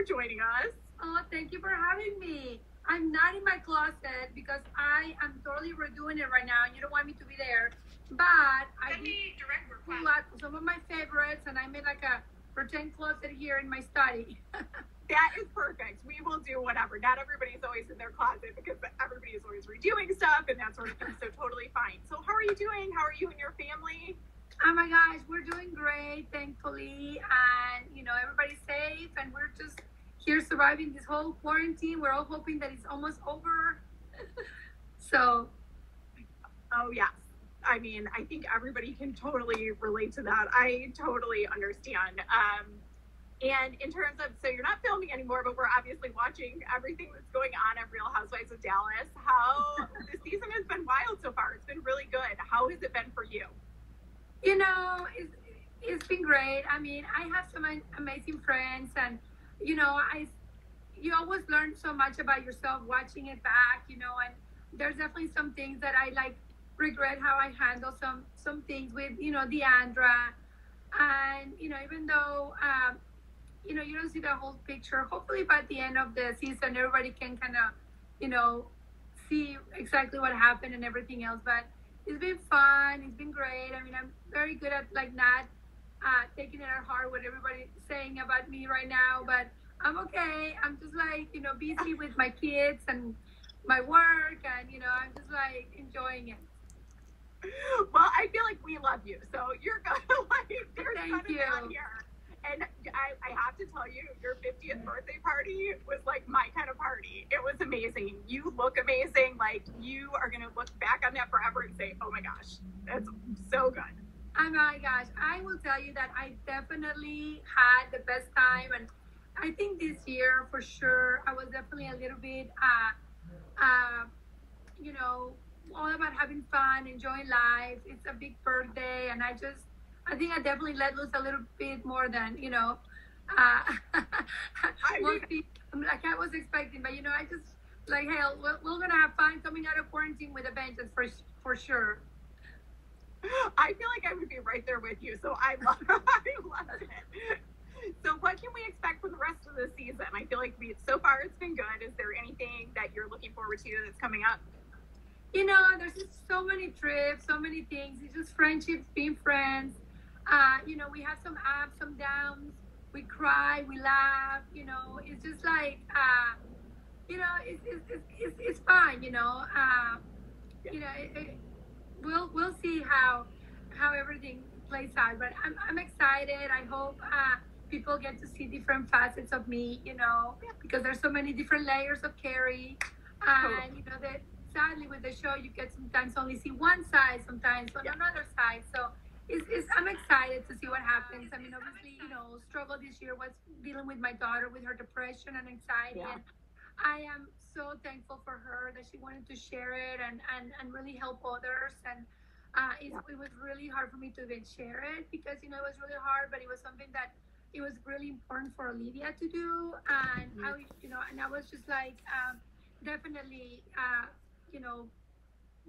joining us. Oh, thank you for having me. I'm not in my closet because I am totally redoing it right now, and you don't want me to be there. But I Send did me direct pull request. out some of my favorites, and I made like a pretend closet here in my study. That is perfect. We will do whatever. Not everybody's always in their closet because everybody is always redoing stuff and that sort of thing. So totally fine. So how are you doing? How are you and your family? Oh my gosh, we're doing great, thankfully, and everybody's safe, and we're just here surviving this whole quarantine. We're all hoping that it's almost over. So Oh, yes. I mean, I think everybody can totally relate to that. I totally understand. And in terms of, so you're not filming anymore, but we're obviously watching everything that's going on at Real Housewives of Dallas. How the season has been wild so far. It's been really good. How has it been for you? it's been great. I mean, I have some amazing friends, and I you always learn so much about yourself watching it back. And there's definitely some things that I like regret how I handle some things with Deandra, and even though you don't see the whole picture. Hopefully, by the end of the season, everybody can kind of, you know, see exactly what happened and everything else. But it's been fun. It's been great. I mean, I'm very good at like not taking it at heart what everybody's saying about me right now. But I'm okay. I'm just like busy with my kids and my work, and I'm just like enjoying it. Well, I feel like we love you, so you're gonna like there's none Thank of that you. here. And I have to tell you, your 50th birthday party was like my kind of party. It was amazing. You look amazing. Like you are gonna look back on that forever and say, "Oh my gosh, that's so good." Oh my gosh, I will tell you that I definitely had the best time, and I think this year for sure I was definitely a little bit, uh, you know, all about having fun, enjoying life. It's a big birthday, and I think I definitely let loose a little bit more than uh, I mean, most people like I was expecting. But I just like, hey, we're gonna have fun coming out of quarantine with a vengeance for sure. I feel like I would be right there with you. So I love, I love it. So what can we expect for the rest of the season? I feel like so far it's been good. Is there anything that you're looking forward to that's coming up? There's just so many trips, so many things. It's just friendships, being friends. We have some ups, some downs. We cry, we laugh. It's just like, it's fun. We'll see how everything plays out. But I'm excited. I hope people get to see different facets of me. Because there's so many different layers of Kary, and that sadly with the show you get sometimes only see one side, sometimes on another side. So I'm excited to see what happens. I mean, obviously, struggle this year was dealing with my daughter with her depression and anxiety, Yeah. and I am so thankful for her that she wanted to share it and really help others. And it was really hard for me to even share it because it was really hard, but it was something that it was really important for Olivia to do. And I was just like, definitely, you know,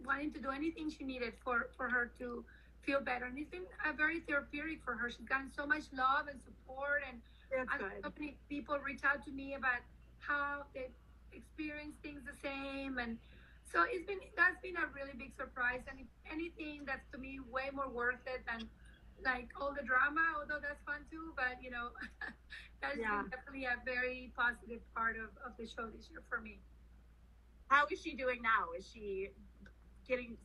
wanting to do anything she needed for her to feel better. And it's been very therapeutic for her. She's gotten so much love and support, and That's so good. many people reach out to me about how they experience things the same. And so that's been a really big surprise, and if anything, that's to me way more worth it than like all the drama, although that's fun too. But that's Yeah. been definitely a very positive part of the show this year for me. How is she doing now? Is she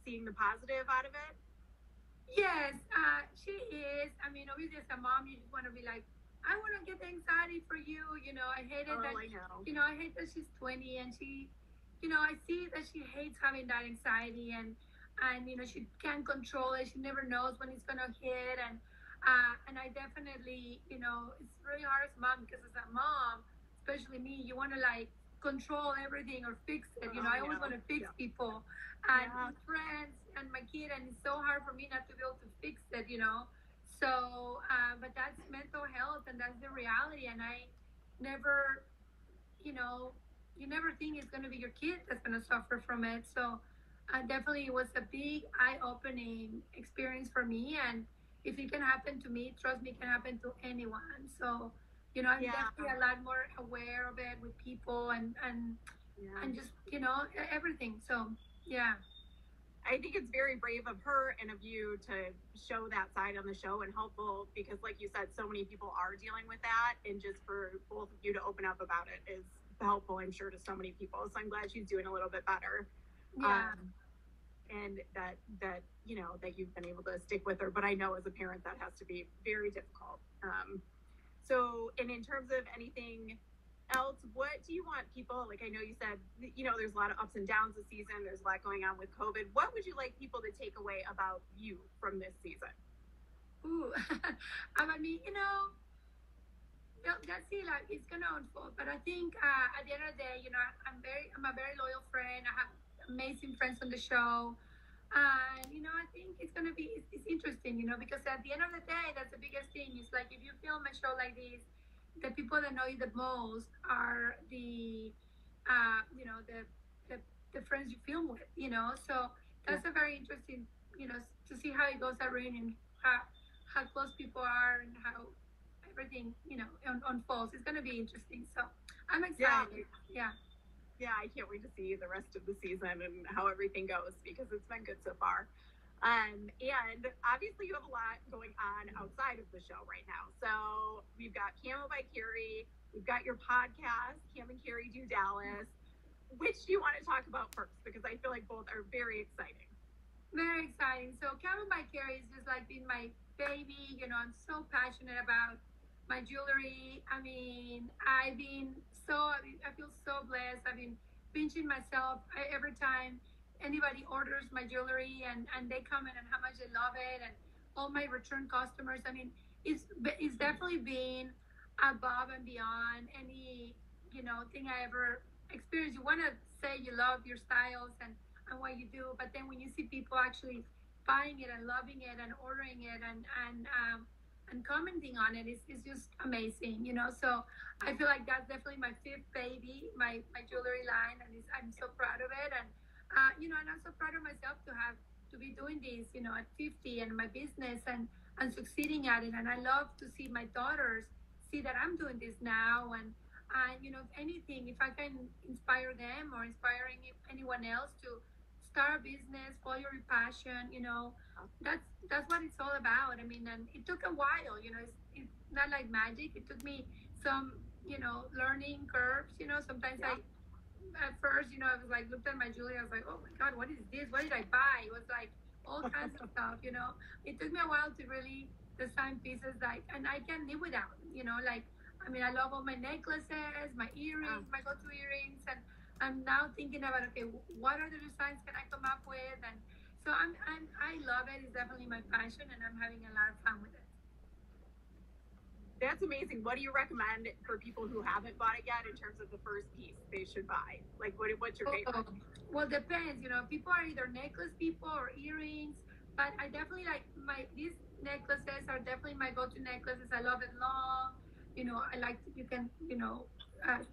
seeing the positive out of it? Yes, she is. I mean, obviously, as a mom, you just want to be like, I want to get the anxiety for you. I hate it Oh, that, I know. I hate that she's 20 and I see that she hates having that anxiety, and she can't control it. She never knows when it's gonna hit, and I definitely, it's really hard as a mom because as a mom, especially me, you want to like control everything or fix it. Oh, I always yeah. want to fix Yeah. people and Yeah. friends and my kid, and it's so hard for me not to be able to fix it. So but that's mental health, and that's the reality, and I never, you know you never think it's going to be your kid that's going to suffer from it. So definitely it was a big eye-opening experience for me, and if it can happen to me, trust me, it can happen to anyone. So I'm Yeah. definitely a lot more aware of it with people Yeah. and just everything. So yeah. I think it's very brave of her and of you to show that side on the show and helpful because, like you said, so many people are dealing with that. And just for both of you to open up about it is helpful, I'm sure, to so many people. So I'm glad she's doing a little bit better. Yeah. And that you've been able to stick with her. But I know as a parent that has to be very difficult. And in terms of anything else, what do you want people, like I know you said, there's a lot of ups and downs this season. There's a lot going on with COVID. What would you like people to take away about you from this season? Ooh. I mean, that's it. Like it's gonna unfold. But I think at the end of the day, I'm a very loyal friend. I have amazing friends on the show. And I think it's gonna be it's interesting, because at the end of the day, that's the biggest thing. It's like if you film a show like this, the people that know you the most are the the, the friends you film with. So that's a very interesting, to see how it goes around and how close people are and how everything unfolds. It's gonna be interesting. So I'm excited. Yeah. Yeah, I can't wait to see the rest of the season and how everything goes because it's been good so far. And obviously you have a lot going on outside of the show right now. So we've got Camo by Kary, we've got your podcast, Cam and Kary Do Dallas. Which do you want to talk about first? Because I feel like both are very exciting. Very exciting. So Koben by Kary is just like been my baby. I'm so passionate about my jewelry. I mean, I feel so blessed. I've been pinching myself every time anybody orders my jewelry and they comment on how much they love it and all my return customers. I mean, it's definitely been above and beyond any, thing I ever experienced. You want to say you love your styles and what you do, but then when you see people actually buying it and loving it and ordering it and commenting on it, it's just amazing. So I feel like that's definitely my fifth baby, my jewelry line, and I'm so proud of it. And and I'm so proud of myself to be doing this, at 50 and my business and succeeding at it. And I love to see my daughters see that I'm doing this now. And if anything, if I can inspire them or inspiring anyone else to start a business, follow your passion, that's what it's all about. I mean, and it took a while, it's not like magic. It took me some, learning curves, sometimes at first, I was like, looked at my jewelry, I was like, oh my God, what is this? What did I buy? It was like all kinds of stuff, It took me a while to really design pieces and I can live without, like, I mean, I love all my necklaces, my earrings, my go-to earrings, and I'm now thinking about, okay, what other designs can I come up with? And so I love it. It's definitely my passion, and I'm having a lot of fun with it. That's amazing. What do you recommend for people who haven't bought it yet in terms of the first piece they should buy? Like, what's your favorite? Well, depends. People are either necklace people or earrings, but I definitely like these necklaces are definitely my go-to necklaces. I love it long. I like you can uh,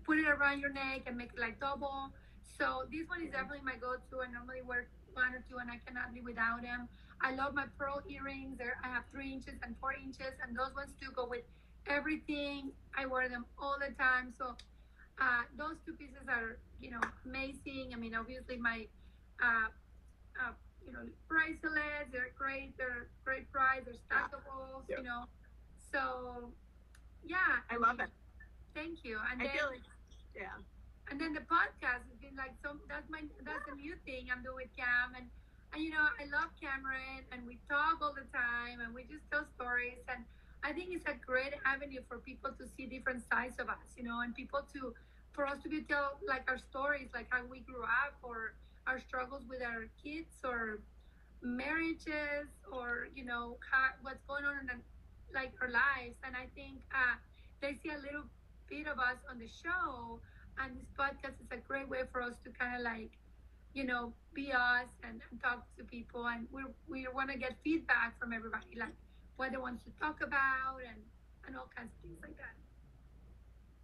put it around your neck and make it like double. So this one is definitely my go-to. I normally wear one or two, and I cannot live without them. I love my pearl earrings. I have 3 inches and 4 inches, and those ones do go with everything. I wear them all the time. So those two pieces are amazing. I mean, obviously my uh, bracelets, they're great. They're great price. They're stackables. So yeah, I love it. Thank you. And I feel like, yeah. And then the podcast has been like that's a new thing I'm doing with Cam, and I love Cameron, and we talk all the time, and we just tell stories, and I think it's a great avenue for people to see different sides of us, and people for us to be tell like our stories, like how we grew up, or our struggles with our kids, or marriages, or what's going on in like our lives. And I think they see a little bit of us on the show, and this podcast is a great way for us to kind of like be us and talk to people, and we want to get feedback from everybody, like what they want to talk about and all kinds of things like that.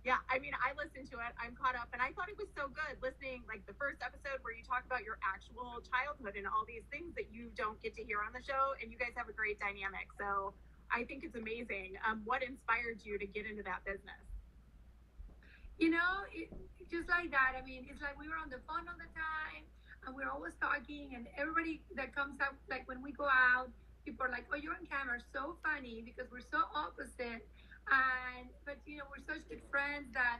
Yeah, I mean, I listened to it. I'm caught up, and I thought it was so good listening, like the first episode where you talk about your actual childhood and all these things that you don't get to hear on the show, and you guys have a great dynamic. So I think it's amazing. What inspired you to get into that business? Just like that. I mean, it's like we were on the phone all the time, and we're always talking. And everybody that comes out, like when we go out, people are like, "Oh, you're on camera, so funny," because we're so opposite. And but we're such good friends that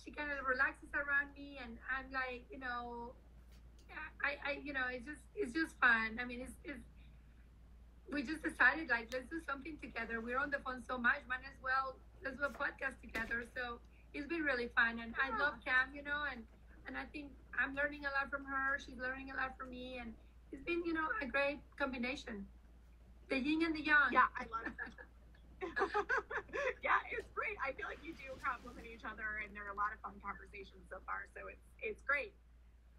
she kind of relaxes around me, and I'm like, it's just fun. I mean, it's we just decided like let's do something together. We're on the phone so much, might as well let's do a podcast together. So it's been really fun, and I love Cam, and I think I'm learning a lot from her. She's learning a lot from me, and it's been a great combination, the yin and the yang. Yeah, I love that. Yeah, it's great. I feel like you do complement each other, and there are a lot of fun conversations so far. So it's great.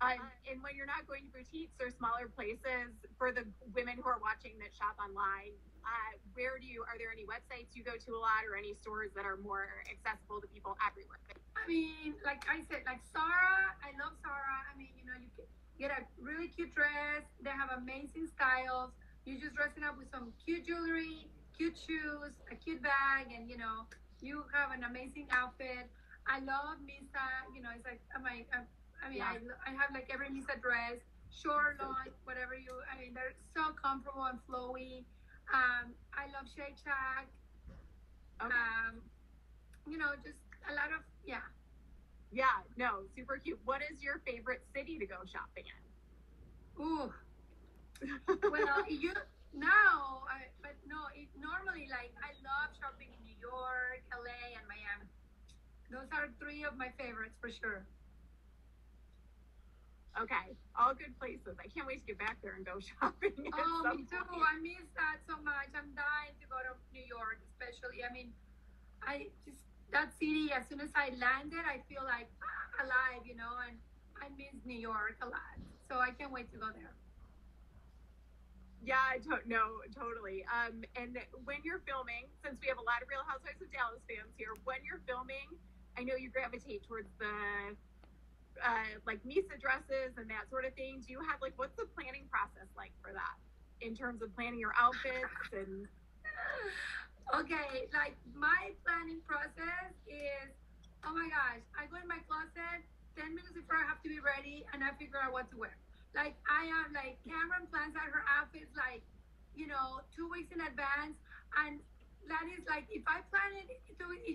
And when you're not going to boutiques or smaller places, for the women who are watching that shop online, are there any websites you go to a lot, or any stores that are more accessible to people everywhere? I mean, like I said, like Zara, I love Zara. I mean, you can get a really cute dress. They have amazing styles. You just dress it up with some cute jewelry, cute shoes, a cute bag, and you have an amazing outfit. I love Misa. It's like I mean, Yeah. I have like every Misa dress, short, long, whatever you. I mean, they're so comfortable and flowy. I love Shake Shack. Okay. Just a lot of Yeah, no, super cute. What is your favorite city to go shopping Ooh, well, but no, normally like I love shopping in New York, LA, and Miami. Those are three of my favorites for sure. Okay, all good places. I can't wait to get back there and go shopping. Oh, me too. I miss that so much. I'm dying to go to New York, especially. I mean, I just that city. As soon as I landed, I feel like alive, and I miss New York a lot. So I can't wait to go there. Yeah, I don't know, totally. And when you're filming, since we have a lot of Real Housewives of Dallas fans here, when you're filming, I know you gravitate towards the like Misa dresses and that sort of thing. Do you have what's the planning process like for that in terms of planning your outfits and? Okay, like my planning process is, oh my gosh, I go in my closet 10 minutes before I have to be ready, and I figure out what to wear. Like I am like Cameron plans out her outfits like 2 weeks in advance, and that is like if I plan it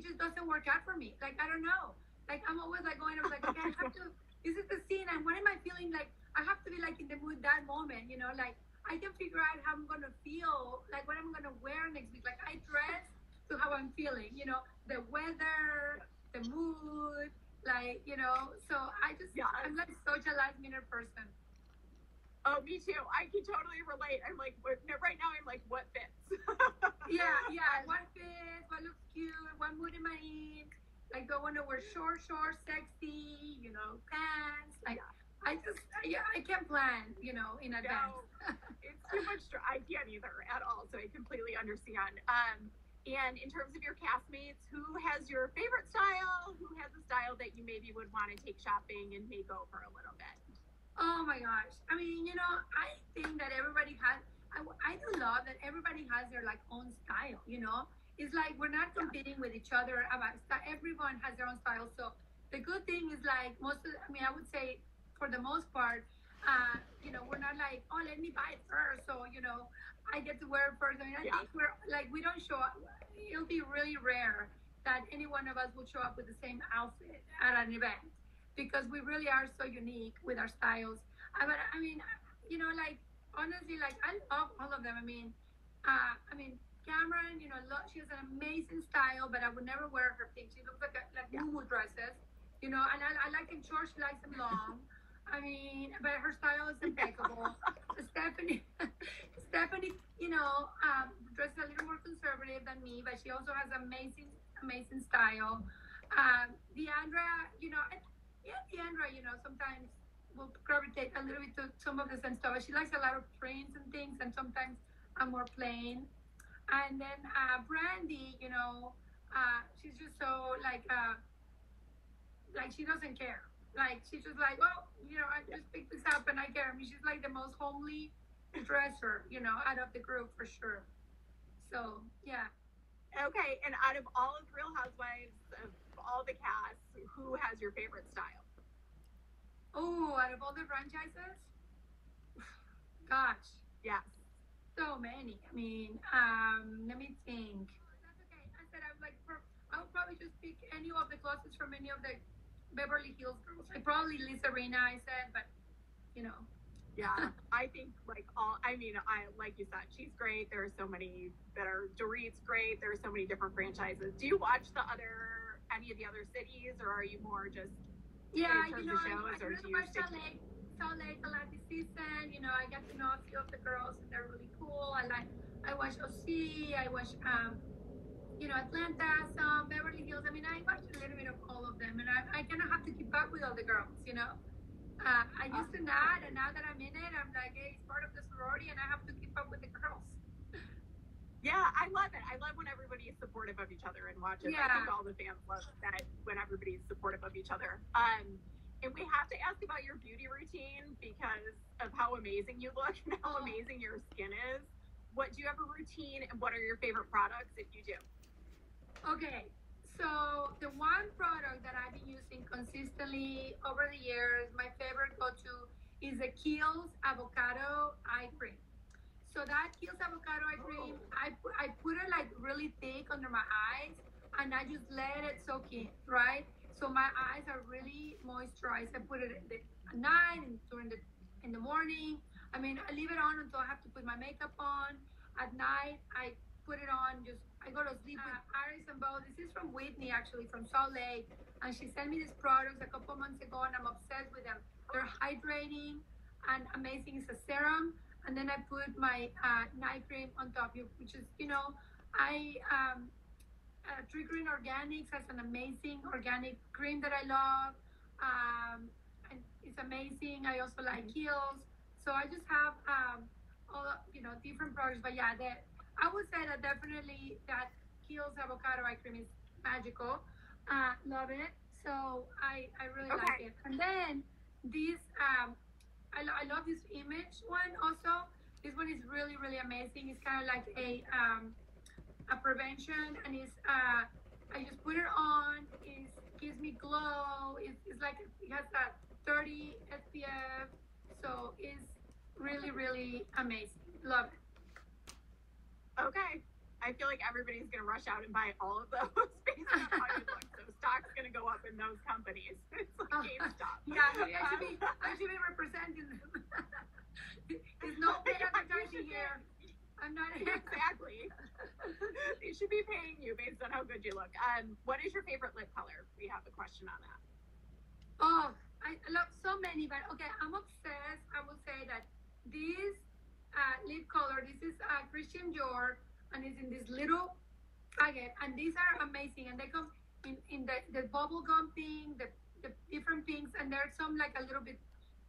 just doesn't work out for me. Like I don't know. Like I'm always like going, I was like, okay, I have to. This is the scene, and what am I feeling like? I have to be like in the mood that moment, like I can figure out how I'm gonna feel, like what I'm gonna wear next week. Like I dress to how I'm feeling, the weather, the mood, So I'm like such a last minute person. Oh, me too. I can totally relate. I'm like, right now I'm like, what fits? Yeah. What fits? What looks cute? What mood am I in? Like, do I want to wear short, sexy, pants? Like, I can't plan, in advance. No, it's too much. I can't either at all. So I completely understand. And in terms of your castmates, who has your favorite style? Who has a style that you maybe would want to take shopping and make over a little bit? Oh my gosh. I mean, I think that everybody has, I do love that everybody has their like own style, It's like we're not competing with each other about style. Everyone has their own style. So the good thing is like I would say for the most part, we're not like, oh, let me buy it first. So, I get to wear it first. I mean, I think we're like, we don't show up. It'll be really rare that any one of us will show up with the same outfit at an event because we really are so unique with our styles. But I mean, like honestly, like I love all of them. I mean, Cameron, she has an amazing style, but I would never wear her thing. She looks like Woo dresses, and I like them short. She likes them long. I mean, but her style is impeccable. Stephanie, Stephanie, dresses a little more conservative than me, but she also has amazing style. Deandra, Deandra, sometimes will gravitate a little bit to some of the same stuff. She likes a lot of prints and things, and sometimes I'm more plain. And then Brandy, she's just so like she doesn't care. Like she's just like, well, I just picked this up and I care. I mean, she's like the most homely dresser, out of the group for sure. So yeah. Okay, and out of all of Real Housewives, of all the casts, who has your favorite style? Oh, out of all the franchises, gosh, Yes. so many. I mean, let me think. That's okay. I said I would like. I would probably just pick any of the closets from any of the Beverly Hills girls. Like probably Lisa Rinna. I said, but you know. Yeah, I think like all. I mean, I like you said, she's great. There are so many that are. Dorit's great. There are so many different franchises. Do you watch any of the other cities, or are you more just Yeah, in you terms know, of I shows, or really do you watch stick? Salt Lake a lot this season. You know, I get to know a few of the girls, and they're really cool. I watch OC. I watch you know, Atlanta, some Beverly Hills. I mean, I watch a little bit of all of them, and I kind of have to keep up with all the girls. You know, I used to not, and now that I'm in it, I'm like, hey, it's part of the sorority, and I have to keep up with the girls. Yeah, I love it. I love when everybody is supportive of each other and watches. I think Yeah. all the fans love that when everybody is supportive of each other. And we have to ask about your beauty routine because of how amazing you look and how amazing your skin is. What do you have a routine, and what are your favorite products if you do? Okay. So the one product that I've been using consistently over the years, my favorite go-to is the Kiehl's Avocado Eye Cream. So that Kiehl's Avocado Eye Cream, I put it like really thick under my eyes, and I just let it soak in, right? So my eyes are really moisturized. I put it at night and during in the morning. I mean, I leave it on until I have to put my makeup on. At night, I put it on. Just I go to sleep with Iris and Bo. This is from Whitney, actually, from Salt Lake, and she sent me these products a couple months ago, and I'm obsessed with them. They're hydrating and amazing. It's a serum, and then I put my night cream on top, which is, you know, I Tree Green Organics has an amazing organic cream that I love, and it's amazing. I also like Kiehl's, so I just have all, you know, different products. But yeah, I would say that definitely that Kiehl's avocado eye cream is magical. Love it. So I really like Okay. it. And then this I love this image one also. This one is really really amazing. It's kind of like a prevention, and it's I just put it on. It gives me glow. It's like it has that 30 SPF, so it's really really amazing. Love it. Okay. I feel like everybody's going to rush out and buy all of those based on how you look. So stock's going to go up in those companies. It's like GameStop. Yeah, I should be representing them. There's no paid advertising here. I'm not exactly. They should be paying you based on how good you look. What is your favorite lip color? We have a question on that. Oh, I love so many, but okay, I'm obsessed. I will say that this lip color, this is Christian Dior, and it's in this little packet, and these are amazing, and they come in the bubble gum pink, the different pinks, and there's some like a little bit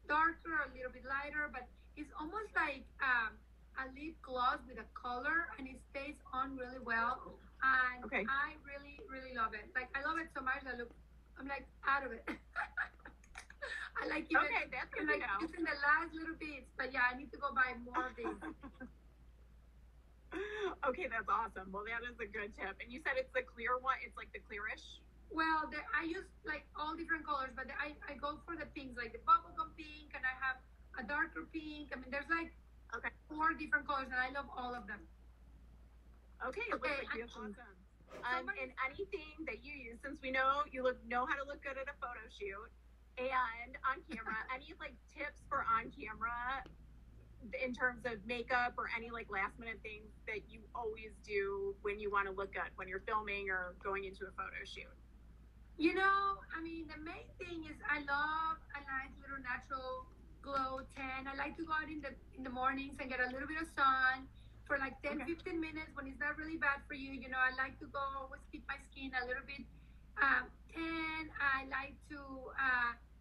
darker, a little bit lighter, but it's almost like a lip gloss with a color, and it stays on really well, and Okay. I really really love it. Like I love it so much. I'm like out of it. I like even, okay, that's good like to know. using the last little bits, but yeah, I need to go buy more of these. Okay, that's awesome. Well, that is a good tip. And you said it's the clear one. It's like the clearish. Well, I use like all different colors, but I go for the pinks, like the bubblegum pink, and I have a darker pink. I mean, there's like Okay. 4 different colors, and I love all of them. Okay, it looks like you have awesome. And anything that you use, since we know you know how to look good at a photo shoot and on camera, any like tips for on camera in terms of makeup or any like last minute things that you always do when you want to look good when you're filming or going into a photo shoot? You know, I mean, the main thing is I love a nice little natural glow tan. I like to go out in the mornings and get a little bit of sun for like 10, 15 minutes when it's not really bad for you. You know, I like to go always keep my skin a little bit tan. I like to,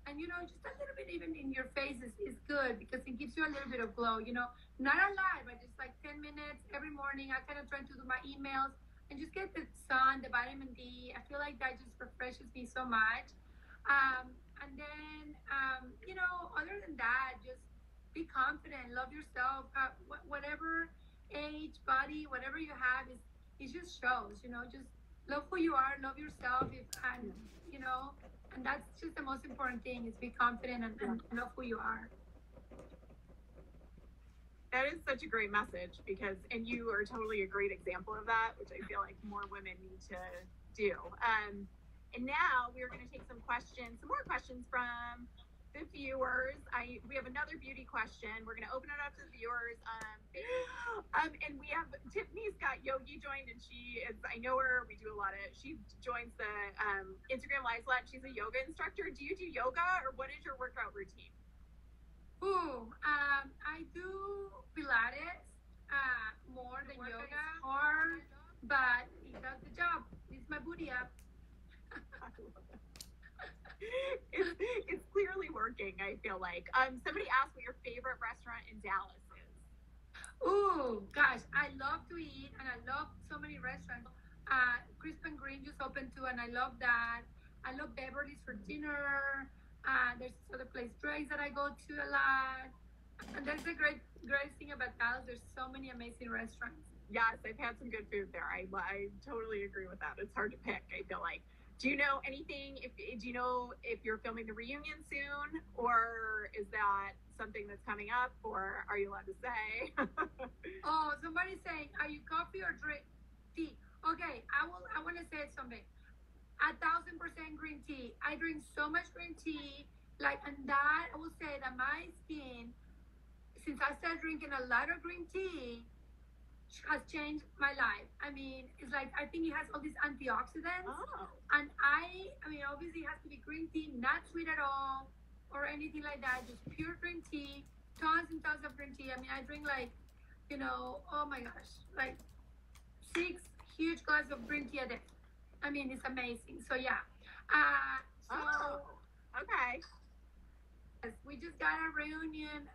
and you know, just a little bit even in your face is good because it gives you a little bit of glow. You know, not a lot, but just like 10 minutes every morning. I kind of try to do my emails and just get the sun, the vitamin D. I feel like that just refreshes me so much. And then, you know, other than that, just be confident, love yourself, whatever age, body, whatever you have, is it just shows, just love who you are, love yourself, and and that's just the most important thing, is be confident and love who you are. That is such a great message, and you are totally a great example of that, which I feel like more women need to do. And now we are going to take some more questions from the viewers. We have another beauty question. We're going to open it up to the viewers. And we have Tiffany Scott Yogi joined, and I know her. She joins the Instagram Live a lot. She's a yoga instructor. Do you do yoga, or what is your workout routine? I do Pilates more than yoga. It's hard, but it does the job. It's my booty up. It's clearly working, I feel like. Somebody asked what your favorite restaurant in Dallas is. Oh gosh, I love to eat, and I love so many restaurants. Crisp and Green just opened too, and I love that. I love Beverly's for dinner. There's this other place, Drake's, that I go to a lot. And that's the great thing about Dallas. There's so many amazing restaurants. Yes, I've had some good food there. I totally agree with that. It's hard to pick, I feel like. Do you know anything? Do you know if you're filming the reunion soon, or is that something that's coming up, or are you allowed to say? Oh, somebody's saying, are you coffee or drink tea? Okay, I want to say something. 1,000% green tea. I drink so much green tea, and that I will say that my skin, since I started drinking a lot of green tea, has changed my life. I mean, it's like, I think it has all these antioxidants. Oh. And I mean, obviously it has to be green tea, not sweet at all or anything like that. Just pure green tea, tons and tons of green tea. I mean, I drink oh my gosh, 6 huge glasses of green tea a day. I mean, it's amazing. So yeah. Okay. We just got a reunion,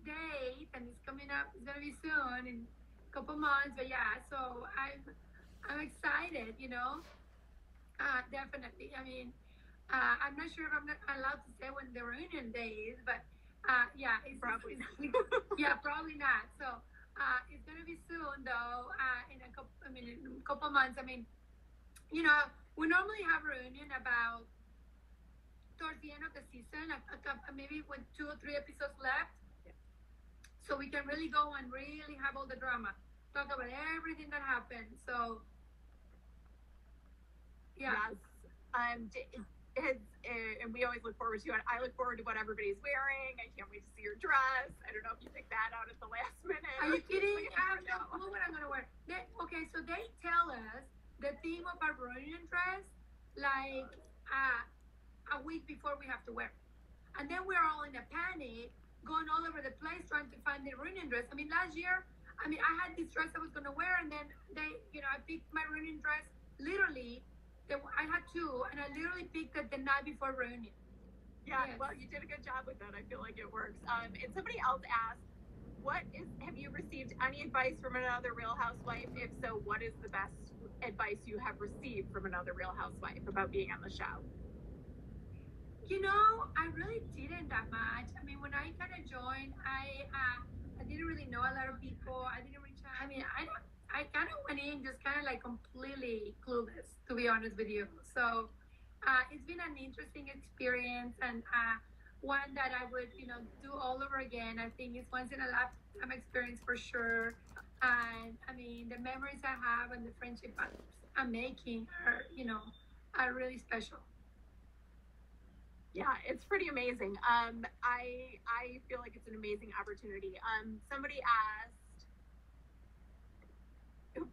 date, and it's coming up. It's gonna be soon, in a couple months. But yeah, so I'm excited. Definitely. I mean, I'm not sure if I'm not allowed to say when the reunion day is, but yeah, it's probably. Yeah, probably not. So it's gonna be soon, though. In a couple months. I mean, we normally have a reunion about towards the end of the season, maybe with 2 or 3 episodes left. Yeah. So we can really go and really have all the drama, talk about everything that happened. So yeah. Yes. And we always look forward to it. I look forward to what everybody's wearing. I can't wait to see your dress. I don't know if you picked that out at the last minute. Are you kidding? I don't know what I'm gonna wear. Okay, so they tell us the theme of our reunion dress a week before we have to wear it. And then we're all in a panic, going all over the place trying to find the reunion dress. I mean, last year, I had this dress I was going to wear, and then I picked my reunion dress literally. I had 2, and I literally picked it the night before reunion. Yeah, yes. Well, you did a good job with that. I feel like it works. And somebody else asked, have you received any advice from another Real Housewife? If so, what is the best advice you have received from another Real Housewife about being on the show? I really didn't that much. I mean, when I kind of joined, I didn't really know a lot of people. I didn't reach out. I mean, I kind of went in just kind of completely clueless, to be honest with you. So it's been an interesting experience, and one that I would, do all over again. I think it's once in a lifetime experience for sure. And I mean, the memories I have and the friendship I'm making are really special. Yeah, it's pretty amazing. I feel like it's an amazing opportunity. Somebody asked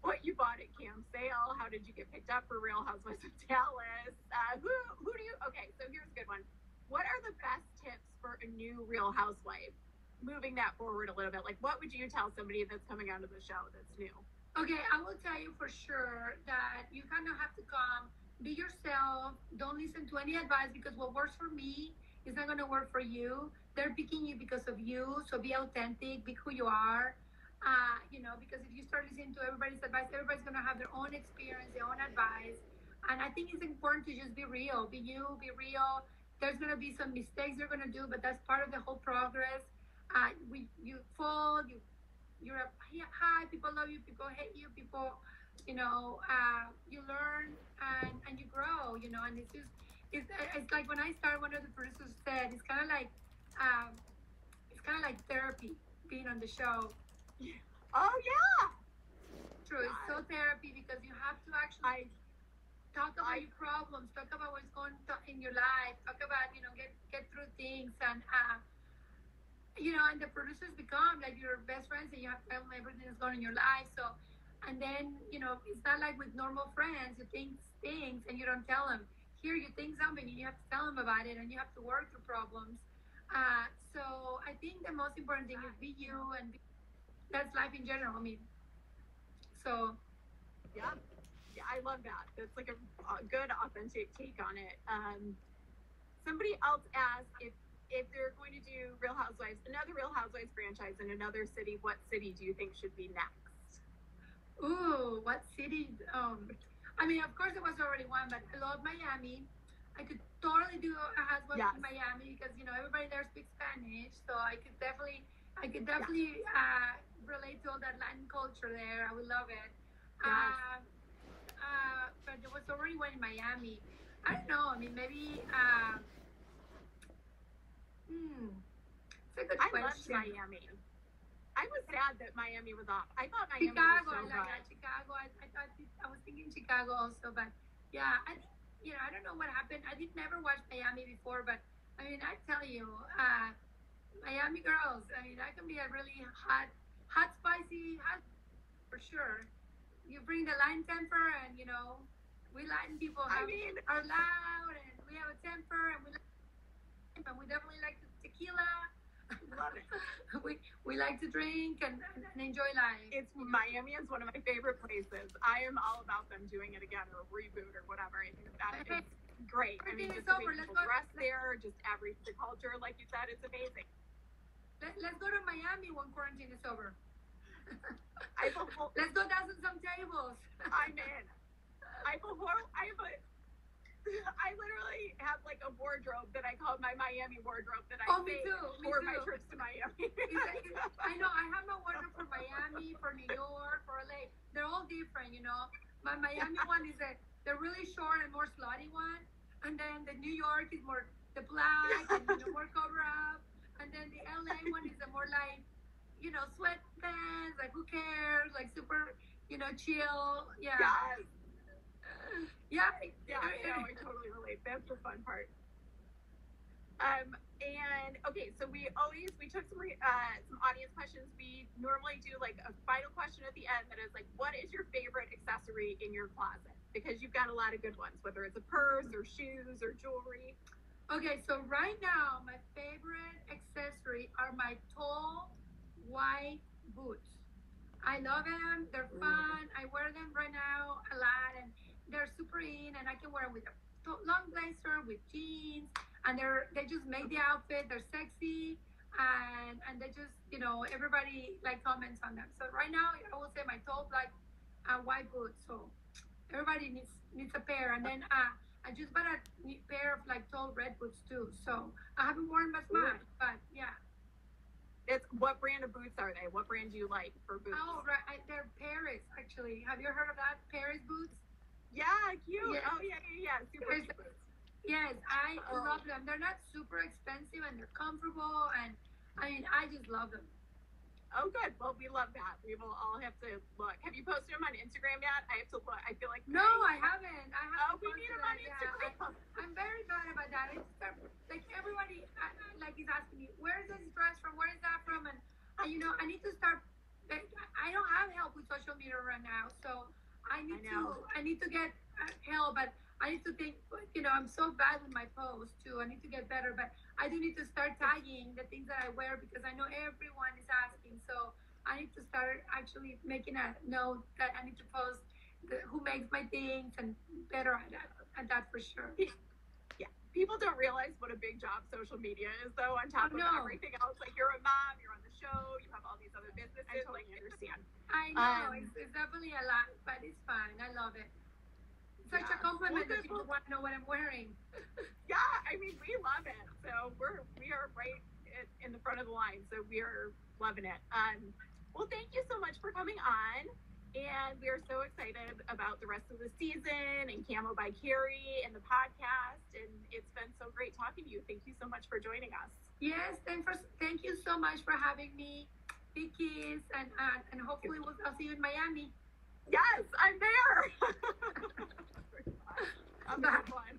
what you bought at Camp Sale. How did you get picked up for Real Housewives of Dallas? Who do you? Okay, so here's a good one. What are the best tips for a new Real Housewife? Moving that forward a little bit, what would you tell somebody that's coming onto the show that's new? Okay, I will tell you for sure that you kind of have to come. Be yourself. Don't listen to any advice, because what works for me is not going to work for you. They're picking you because of you. So be authentic. Be who you are. Because if you start listening to everybody's advice, everybody's going to have their own experience, their own advice. And I think it's important to just be real. Be you. Be real. There's going to be some mistakes you're going to do, but that's part of the whole progress. You fall. You you're a hi, people love you, people hate you, people, you learn and you grow, and it's like when I started, one of the producers said um, it's kind of like therapy being on the show. Oh yeah. True, it's so therapy because you have to actually talk about your problems, talk about what's going on in your life, talk about get through things, and and the producers become like your best friends, and you have to tell them everything that's going on in your life. So, and then it's not like with normal friends, you think things and you don't tell them. Here, you think something and you have to tell them about it, and you have to work through problems. So I think the most important thing is be you, and that's life in general. I mean, so yeah, I love that. That's like a good, authentic take on it. Somebody else asked if they're going to do another Real Housewives franchise in another city, what city do you think should be next? Ooh, what city? I mean, of course, there was already one, but I love Miami. I could totally do a housewife in Miami because everybody there speaks Spanish, so I could definitely relate to all that Latin culture there. I would love it. But there was already one in Miami. I don't know. I mean, maybe. It's a good question. I loved Miami. I was sad that Miami was off. I thought Miami Chicago, was so good. Chicago. I was thinking Chicago also, but yeah, I think I don't know what happened. I did never watch Miami before, but I mean, I tell you, Miami girls. I mean, that can be a really hot, spicy, for sure. You bring the Latin temper, and we Latin people are loud, and we have a temper, and we definitely like tequila. Love it. we like to drink and enjoy life. Miami is one of my favorite places. I am all about them doing it again, or reboot, or whatever. I think that is great. I mean, just the way people dress there, just the culture, like you said, it's amazing. Let's go to Miami when quarantine is over. Let's go down some tables. I'm in. I literally have like a wardrobe that I call my Miami wardrobe that I me too. my trips to Miami. I know. I have my wardrobe for Miami, for New York, for LA. They're all different, My Miami one is the really short and more slutty one, and then the New York is more the black and more cover up, and then the LA one is the more like sweatpants, like who cares, like super chill. Yeah. Yeah, I totally relate. That's the fun part. And okay, so we took some audience questions. We normally do like a final question at the end that is like, what is your favorite accessory in your closet? Because you've got a lot of good ones, whether it's a purse or shoes or jewelry. Okay, so right now my favorite accessory are my tall white boots. I love them. They're fun. I wear them right now a lot, and they're super in, and I can wear them with a long blazer, with jeans, and they just make the outfit. They're sexy, and they just everybody like comments on them. So right now I will say my tall black white boots. So everybody needs a pair, and then I just bought a pair of like tall red boots too. So I haven't worn much, but yeah. What brand of boots are they? What brand do you like for boots? Oh, right. They're Paris, actually. Have you heard of that? Paris boots? Yeah, cute. Yes. Oh, yeah. Super cute boots. Yes, I love them. They're not super expensive, and they're comfortable, and I mean, I just love them. Oh, good. Well, we love that. We will all have to look. Have you posted them on Instagram yet? I have to look. I feel like no, I haven't. We need them on Instagram. Yeah, I'm very bad about that. Like everybody, like is asking me, where is this dress from? Where is that from? And I need to start. I don't have help with social media right now, so I need to get help. But I need to think. I'm so bad with my posts too. I need to get better, but I do need to start tagging the things that I wear because I know everyone is asking. So I need to start actually making a note that I need to post who makes my things and better at that for sure. Yeah. People don't realize what a big job social media is, though, on top of everything else. Like, you're a mom, you're on the show, you have all these other businesses. I totally understand. I know. It's definitely a lot, but it's fine. I love it. It's such a compliment that people want to know what I'm wearing. Yeah, I mean, we love it. So we are right in the front of the line. So we are loving it. Well, thank you so much for coming on. And we are so excited about the rest of the season and Camo by Kary and the podcast. And it's been so great talking to you. Thank you so much for joining us. Yes, thank you so much for having me. Big kiss, and hopefully I'll see you in Miami. Yes, I'm there. I'm having fun.